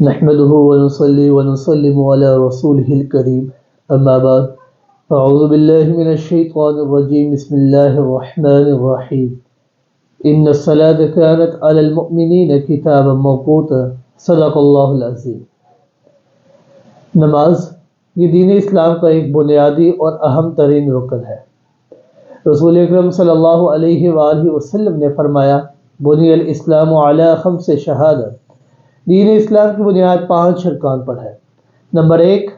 نحمده ونصلي ونسلم على رسوله الكريم اما بعد اعوذ بالله من الشيطان الرجيم بسم الله الرحمن الرحيم ان الصلاة كانت على المؤمنين كتابا موقوتا صدق اللہ العظیم۔ نماز یہ دین اسلام کا ایک بنیادی اور اہم ترین رکن ہے۔ رسول اکرم صلی اللہ علیہ وآلہ وسلم نے فرمایا، بنی الاسلام علی خمس شہادت، دین اسلام کی بنیاد 5 ارکان پر ہے۔ نمبر 1،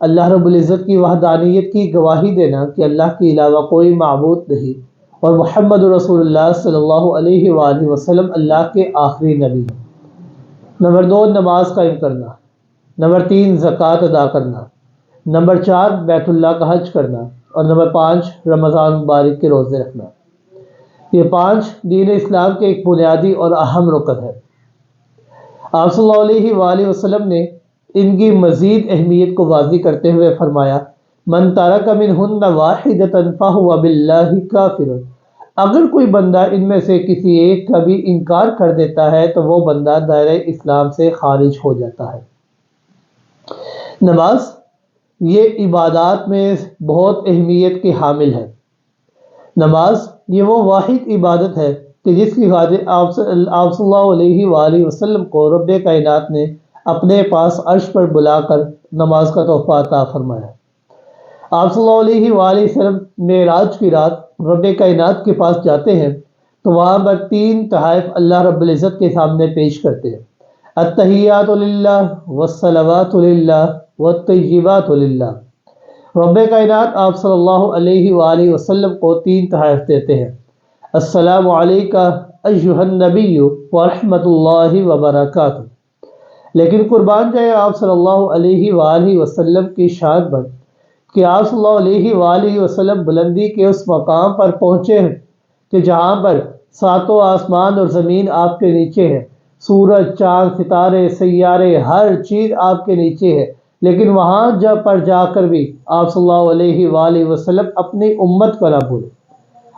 اللہ رب العزت کی وحدانیت کی گواہی دینا کہ اللہ کے علاوہ کوئی معبود نہیں اور محمد رسول اللہ صلی اللہ علیہ وآلہ وسلم اللہ کے آخری نبی ہیں۔ نمبر 2، نماز قائم کرنا۔ نمبر 3، زکوٰۃ ادا کرنا۔ نمبر 4، بیت اللہ کا حج کرنا۔ اور نمبر 5، رمضان مبارک کے روزے رکھنا۔ یہ 5 دین اسلام کے ایک بنیادی اور اہم رکن ہے۔ آپ صلی اللہ علیہ وآلہ وسلم نے ان کی مزید اہمیت کو واضح کرتے ہوئے فرمایا، من ترک منہن واحدۃ فہو باللہ کافر، اگر کوئی بندہ ان میں سے کسی ایک کا بھی انکار کر دیتا ہے تو وہ بندہ دائرہ اسلام سے خارج ہو جاتا ہے۔ نماز یہ عبادات میں بہت اہمیت کی حامل ہے۔ نماز یہ وہ واحد عبادت ہے کہ جس کی خاطر آپ صلی اللہ علیہ وآلہ وسلم کو رب کائنات نے اپنے پاس عرش پر بلا کر نماز کا تحفہ عطا فرمایا۔ آپ صلی اللہ علیہ وآلہ وسلم معراج کی رات رب کائنات کے پاس جاتے ہیں تو وہاں پر 3 تحائف اللہ رب العزت کے سامنے پیش کرتے ہیں، التحیات للہ والصلوات للہ والطیبات للہ۔ رب کائنات آپ صلی اللہ علیہ وآلہ وسلم کو 3 تحائف دیتے ہیں، السلام علیکہ ایہا النبی ورحمۃ اللہ وبرکاتہ۔ لیکن قربان جائے آپ صلی اللہ علیہ وآلہ وسلم کی شان پر کہ آپ صلی اللہ علیہ وآلہ وسلم بلندی کے اس مقام پر پہنچے ہیں کہ جہاں پر 7 آسمان اور زمین آپ کے نیچے ہے، سورج، چاند، ستارے، سیارے، ہر چیز آپ کے نیچے ہے، لیکن وہاں پر جا کر بھی آپ صلی اللہ علیہ وآلہ وسلم اپنی امت کو نہ بھولے۔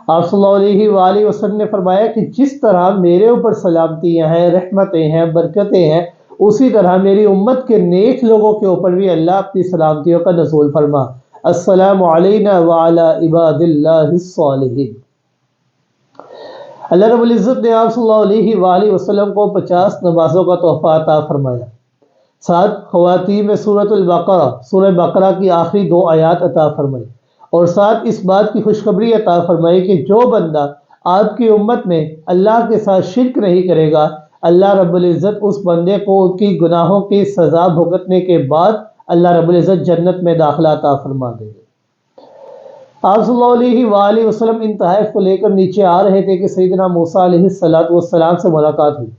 آپ صلی اللہ علیہ وآلہ وسلم نے فرمایا کہ جس طرح میرے اوپر سلامتیاں ہیں، رحمتیں ہیں، برکتیں ہیں، اسی طرح میری امت کے نیک لوگوں کے اوپر بھی اللہ اپنی سلامتیوں کا نزول فرما، السلام علینا وعلی عباد اللہ الصالحین۔ اللہ رب العزت نے آپ صلی اللہ علیہ وآلہ وسلم کو 50 نمازوں کا تحفہ عطا فرمایا، 7 خواتین میں سورۃ البقرہ، سورہ بقرہ کی آخری 2 آیات عطا فرمائی، اور 7 اس بات کی خوشخبری عطا فرمائی کہ جو بندہ آپ کی امت میں اللہ کے ساتھ شرک نہیں کرے گا، اللہ رب العزت اس بندے کو ان کی گناہوں کی سزا بھگتنے کے بعد اللہ رب العزت جنت میں داخلہ عطا فرما دے گا۔ آپ صلی اللہ علیہ وآلہ وسلم ان تحائف کو لے کر نیچے آ رہے تھے کہ سیدنا موسیٰ علیہ السلام سے ملاقات ہوئی۔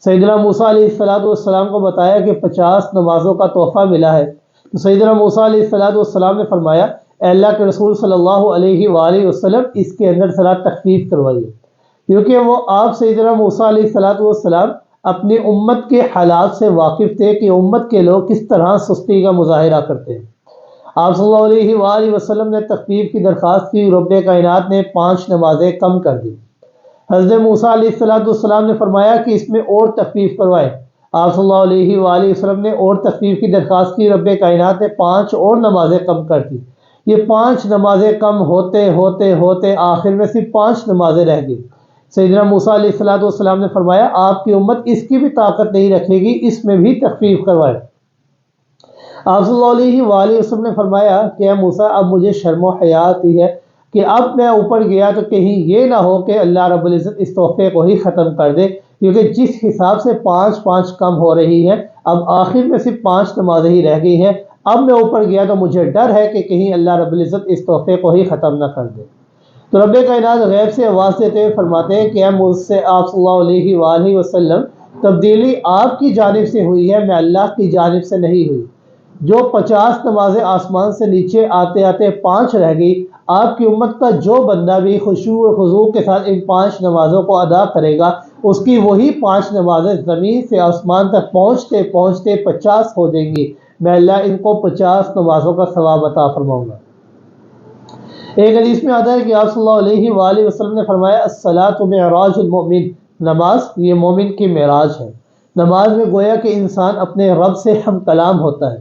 سیدنا موسیٰ علیہ السلام کو بتایا کہ 50 نمازوں کا تحفہ ملا ہے، تو سیدنا موسیٰ علیہ السلام نے فرمایا، اے اللہ کے رسول صلی اللہ علیہ وآلہ وسلم، اس کے اندر ذرا تخفیف کروائیے، کیونکہ وہ آپ سیدنا موسیٰ علیہ السلام اپنی امت کے حالات سے واقف تھے کہ امت کے لوگ کس طرح سستی کا مظاہرہ کرتے ہیں۔ آپ صلی اللہ علیہ وآلہ وسلم نے تخفیف کی درخواست کی، رب کائنات نے 5 نمازیں کم کر دی۔ حضرت موسیٰ علیہ السلام نے فرمایا کہ اس میں اور تخفیف کروائے۔ آپ صلی اللہ علیہ وآلہ وسلم نے اور تخفیف کی درخواست کی، رب کائنات نے 5 اور نمازیں کم کر دی۔ یہ 5 نمازیں کم ہوتے ہوتے ہوتے آخر میں صرف 5 نمازیں رہ گئی۔ سیدنا موسیٰ علیہ السلام نے فرمایا، آپ کی امت اس کی بھی طاقت نہیں رکھے گی، اس میں بھی تخفیف کروائے۔ آپ صلی اللہ علیہ وآلہ وسلم نے فرمایا کہ اے موسیٰ، اب مجھے شرم و حیا آتی ہے کہ اب میں اوپر گیا تو کہیں یہ نہ ہو کہ اللہ رب العزت اس تحفے کو ہی ختم کر دے، کیونکہ جس حساب سے 5 کم ہو رہی ہے، اب آخر میں صرف 5 نمازیں ہی رہ گئی ہیں، اب میں اوپر گیا تو مجھے ڈر ہے کہ کہیں اللہ رب العزت اس تحفے کو ہی ختم نہ کر دے۔ تو رب کائنات غیب سے آواز دیتے ہوئے فرماتے ہیں کہ اے مجھ سے آپ صلی اللہ علیہ وآلہ وسلم، تبدیلی آپ کی جانب سے ہوئی ہے، میں اللہ کی جانب سے نہیں ہوئی۔ جو 50 نمازیں آسمان سے نیچے آتے آتے 5 رہ گئی، آپ کی امت کا جو بندہ بھی خشوع و خضوع کے ساتھ ان 5 نمازوں کو ادا کرے گا، اس کی وہی 5 نمازیں زمین سے آسمان تک پہنچتے پہنچتے 50 ہو جائیں گی۔ میں اللہ ان کو 50 نمازوں کا ثواب عطا فرماؤں گا۔ ایک حدیث میں آتا ہے کہ آپ صلی اللہ علیہ وآلہ وسلم نے فرمایا، الصلاۃ معراج المؤمن، نماز یہ مومن کی معراج ہے۔ نماز میں گویا کہ انسان اپنے رب سے ہم کلام ہوتا ہے۔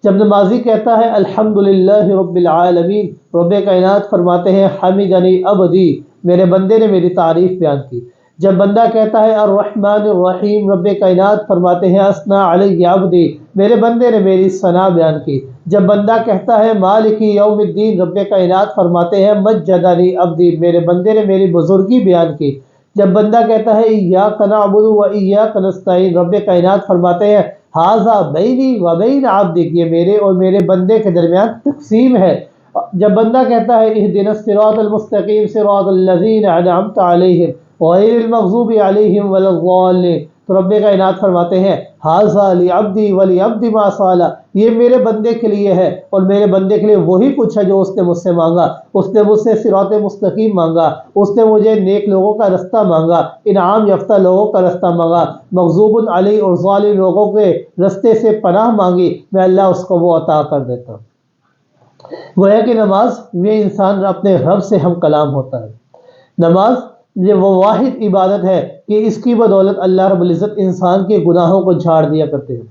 جب نمازی کہتا ہے الحمدللہ رب العالمین، رب کائنات فرماتے ہیں حمدنی عبدی، میرے بندے نے میری تعریف بیان کی۔ جب بندہ کہتا ہے الرحمن الرحیم، رب کائنات فرماتے ہیں اثنا علی عبدی، میرے بندے نے میری ثنا بیان کی۔ جب بندہ کہتا ہے مالک یوم الدین، رب کائنات فرماتے ہیں مجدنی عبدی، میرے بندے نے میری بزرگی بیان کی۔ جب بندہ کہتا ہے ایاک نعبد و ایاک نستعین، رب کائنات فرماتے ہیں ھذا بینی و بین عبدی، یہ میرے اور میرے بندے کے درمیان تقسیم ہے۔ جب بندہ کہتا ہے اہدنا الصراط المستقیم صراط الذین انعمت علیہم غیر المغضوب علیہم ولا الضالین، تو رب کائنات فرماتے ہیں ھذا لعبدی ولعبدی ما سأل، یہ میرے بندے کے لیے ہے اور میرے بندے کے لیے وہی کچھ ہے جو اس نے مجھ سے مانگا۔ اس نے مجھ سے صراط مستقیم مانگا، اس نے مجھے نیک لوگوں کا رستہ مانگا، انعام یافتہ لوگوں کا رستہ مانگا، مغضوب علی اور ظالم لوگوں کے رستے سے پناہ مانگی، میں اللہ اس کو وہ عطا کر دیتا ہوں۔ گویا کہ نماز میں انسان اپنے رب سے ہم کلام ہوتا ہے۔ نماز یہ وہ واحد عبادت ہے کہ اس کی بدولت اللہ رب العزت انسان کے گناہوں کو جھاڑ دیا کرتے ہیں۔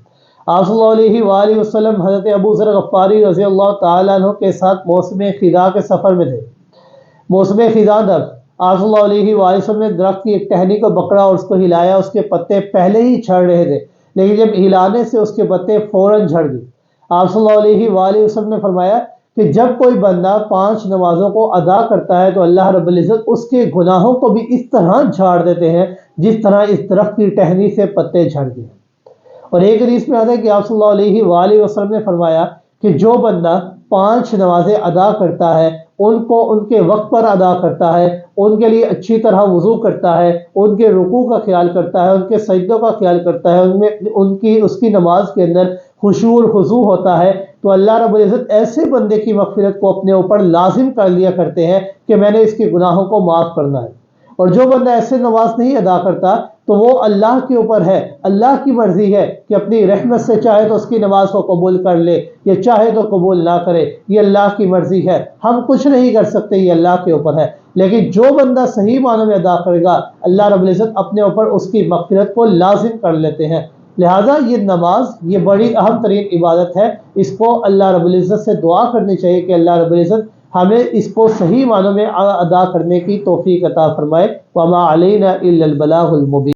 آپ صلی اللہ علیہ وآلہ وسلم حضرت ابو ذر غفاری رضی اللہ تعالیٰ عنہ کے ساتھ موسم خزاں کے سفر میں تھے۔ موسم خزاں تک آپ صلی اللہ علیہ وآلہ وسلم نے درخت کی ایک ٹہنی کو پکڑا اور اس کو ہلایا، اس کے پتے پہلے ہی جھڑ رہے تھے لیکن جب ہلانے سے اس کے پتے فوراً جھڑ گئے۔ آپ صلی اللہ علیہ وآلہ وسلم نے فرمایا کہ جب کوئی بندہ 5 نمازوں کو ادا کرتا ہے تو اللہ رب العزت اس کے گناہوں کو بھی اس طرح جھاڑ دیتے ہیں جس طرح اس درخت کی ٹہنی سے پتے جھڑ گئے۔ اور ایک حدیث میں آتا ہے کہ آپ صلی اللہ علیہ وآلہ وسلم نے فرمایا کہ جو بندہ 5 نمازیں ادا کرتا ہے، ان کو ان کے وقت پر ادا کرتا ہے، ان کے لیے اچھی طرح وضو کرتا ہے، ان کے رکوع کا خیال کرتا ہے، ان کے سجدوں کا خیال کرتا ہے، اس کی نماز کے اندر خشوع اور خضوع ہوتا ہے، تو اللہ رب العزت ایسے بندے کی مغفرت کو اپنے اوپر لازم کر لیا کرتے ہیں کہ میں نے اس کے گناہوں کو معاف کرنا ہے۔ اور جو بندہ ایسے نماز نہیں ادا کرتا تو وہ اللہ کے اوپر ہے، اللہ کی مرضی ہے کہ اپنی رحمت سے چاہے تو اس کی نماز کو قبول کر لے یا چاہے تو قبول نہ کرے، یہ اللہ کی مرضی ہے، ہم کچھ نہیں کر سکتے، یہ اللہ کے اوپر ہے۔ لیکن جو بندہ صحیح معنوں میں ادا کرے گا اللہ رب العزت اپنے اوپر اس کی مغفرت کو لازم کر لیتے ہیں۔ لہٰذا یہ نماز یہ بڑی اہم ترین عبادت ہے، اس کو اللہ رب العزت سے دعا کرنی چاہیے کہ اللہ رب العزت ہمیں اس کو صحیح معنوں میں ادا کرنے کی توفیق عطا فرمائے۔ وما علینا الا البلاغ المبین۔